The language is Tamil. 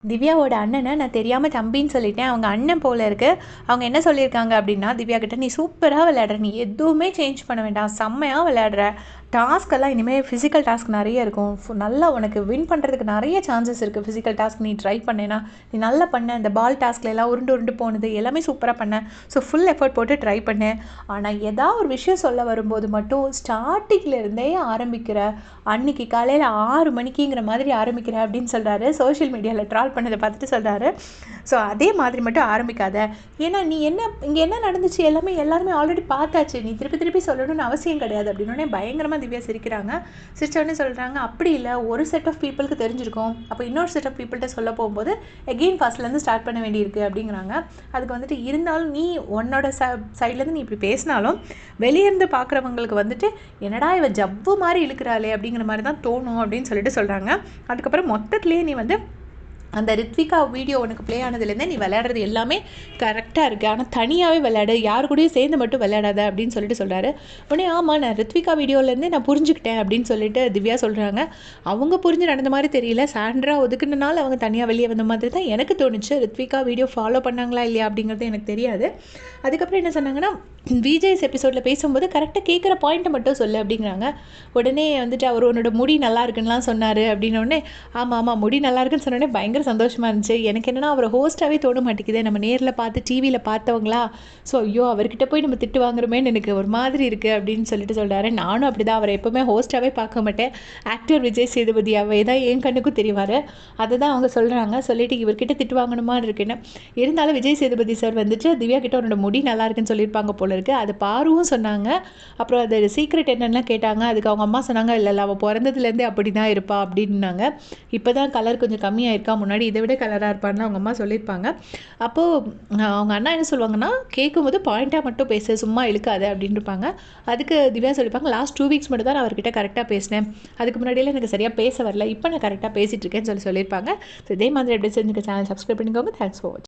திவ்யாவோட அண்ணனை நான் தெரியாமல் தம்பின்னு சொல்லிட்டேன். அவங்க அண்ணன் போல இருக்கு. அவங்க என்ன சொல்லியிருக்காங்க அப்படின்னா, திவ்யா கிட்ட நீ சூப்பராக விளையாடுற, நீ எதுவுமே சேஞ்ச் பண்ண வேண்டாம், செம்மையாக விளையாடுற, டாஸ்க்கெல்லாம் இனிமேல் ஃபிசிக்கல் டாஸ்க் நிறைய இருக்கும், நல்லா உனக்கு வின் பண்ணுறதுக்கு நிறைய சான்சஸ் இருக்குது, ஃபிசிக்கல் டாஸ்க் நீ ட்ரை பண்ணேன்னா நீ நல்லா பண்ண, இந்த பால் டாஸ்க்ல எல்லாம் உருண்டு உருண்டு போனது எல்லாமே சூப்பராக பண்ண, ஸோ ஃபுல் எஃபர்ட் போட்டு ட்ரை பண்ணேன். ஆனால் ஏதாவது ஒரு விஷயம் சொல்ல வரும்போது மட்டும் ஸ்டார்டிங்லேருந்தே ஆரம்பிக்கிற, அன்னைக்கு காலையில் 6 மணிக்குங்கிற மாதிரி ஆரம்பிக்கிற அப்படின்னு சொல்கிறாரு. சோஷியல் மீடியாவில் ட்ரால் பண்ணதை பார்த்துட்டு சொல்கிறாரு. ஸோ அதே மாதிரி மட்டும் ஆரம்பிக்காத, ஏன்னா நீ இங்கே என்ன நடந்துச்சு எல்லாருமே ஆல்ரெடி பார்த்தாச்சு, நீ திருப்பி திருப்பி சொல்லணும்னு அவசியம் கிடையாது அப்படின்னோடனே பயங்கரமாக திவ்யா சிரிக்கிறாங்க. சிரிச்சோடனே சொல்கிறாங்க, அப்படி இல்லை, ஒரு செட் ஆஃப் பீப்புளுக்கு தெரிஞ்சிருக்கும், அப்போ இன்னொரு செட் ஆஃப் பீப்புள்கிட்ட சொல்ல போகும்போது எகெயின் ஃபர்ஸ்ட்லேருந்து ஸ்டார்ட் பண்ண வேண்டியிருக்கு அப்படிங்கிறாங்க. அதுக்கு வந்துட்டு இருந்தாலும் நீ உன்னோட சைட்லேருந்து நீ இப்படி பேசினாலும் வெளியேருந்து பார்க்குறவங்களுக்கு வந்துட்டு என்னடா இவ ஜவ்வு மாதிரி இழுக்கிறாளே அப்படிங்கிற மாதிரி தான் தோணும் அப்படின்னு சொல்லிட்டு சொல்கிறாங்க. அதுக்கப்புறம் மொத்தத்துலேயே நீ வந்து அந்த ரித்விகா வீடியோ உனக்கு ப்ளே ஆனதுலேருந்தே நீ விளையாடுறது எல்லாமே கரெக்டாக இருக்குது, ஆனால் தனியாகவே விளையாடு, யாரு கூடயும் சேர்ந்து மட்டும் விளையாடாத அப்படின்னு சொல்லிட்டு சொல்கிறாரு. உடனே ஆமாம், நான் ரித்விகா வீடியோலேருந்தே நான் புரிஞ்சுக்கிட்டேன் அப்படின்னு சொல்லிட்டு திவ்யா சொல்கிறாங்க. அவங்க புரிஞ்சு நடந்த மாதிரி தெரியல, சாண்ட்ரா ஒதுக்குனால அவங்க தனியாக வெளியே வந்த மாதிரி தான் எனக்கு தோணுச்சு. ரித்விகா வீடியோ ஃபாலோ பண்ணாங்களா இல்லையா அப்படிங்கிறது எனக்கு தெரியாது. அதுக்கப்புறம் என்ன சொன்னாங்கன்னா, விஜய்ஸ் எபிசோடில் பேசும்போது கரெக்டாக கேட்குற பாயிண்ட்டை மட்டும் சொல்லு அப்படிங்கிறாங்க. உடனே வந்துட்டு அவர் உன்னோட முடி நல்லா இருக்குன்னுலாம் சொன்னார் அப்படின்னோடனே, ஆமாம் முடி நல்லா இருக்குன்னு சொன்னோடனே பயங்கர சந்தோஷமாக இருந்துச்சு. எனக்கு என்னென்னா அவரை ஹோஸ்ட்டாகவே தோண மாட்டேங்குது, நம்ம நேரில் பார்த்து டிவியில் பார்த்தவங்களா, ஸோ ஐயோ அவர்கிட்ட போய் நம்ம திட்டு வாங்குறோமேன்னு எனக்கு ஒரு மாதிரி இருக்குது அப்படின்னு சொல்லிட்டு சொல்கிறாரு. நானும் அப்படி தான், அவரை எப்போவுமே ஹோஸ்ட்டாகவே பார்க்க மாட்டேன், ஆக்டர் விஜய் சேதுபதியாகவே தான் என் கண்ணுக்கும் தெரிவார். அதை தான் அவங்க சொல்கிறாங்க. சொல்லிட்டு இவர்கிட்ட திட்டு வாங்கணுமான்னு இருக்குன்னு. இருந்தாலும் விஜய் சேதுபதி சார் வந்துட்டு திவ்யா கிட்ட உன்னோட முடி நல்லா இருக்குன்னு சொல்லியிருப்பாங்க போல இருக்குது, அது பாருவும் சொன்னாங்க. அப்புறம் அது சீக்ரெட் என்னென்னா கேட்டாங்க. அதுக்கு அவங்க அம்மா சொன்னாங்க, இல்லை அவள் பிறந்ததுலேருந்தே அப்படி தான் இருப்பா அப்படின்னாங்க. இப்போ தான் கலர் கொஞ்சம் கம்மியாயிருக்கா, முன்னாடி இதை விட கலராக இருப்பான்னு அவங்க அம்மா சொல்லியிருப்பாங்க. அப்போது அவங்க அண்ணா என்ன சொல்லுவாங்கன்னா, கேட்கும்போது பாயிண்ட்டாக மட்டும் பேசு, சும்மா இழுக்காது அப்படின்னு இருப்பாங்க. அதுக்கு திவ்யா சொல்லியிருப்பாங்க, லாஸ்ட் 2 வீக்ஸ் மட்டும் தான் நான் அவர்கிட்ட கரெக்டாக பேசினேன், அதுக்கு முன்னாடியெல்லாம் எனக்கு சரியாக பேச வரல, இப்போ நான் கரெக்டாக பேசிகிட்டு இருக்கேன்னு சொல்லியிருப்பாங்க. ஸோ இதே மாதிரி எப்படி செஞ்சுக்க சேனல் சப்ஸ்கிரைப் பண்ணிக்கோங்க. தேங்க்ஸ் ஃபார் வாட்சிங்.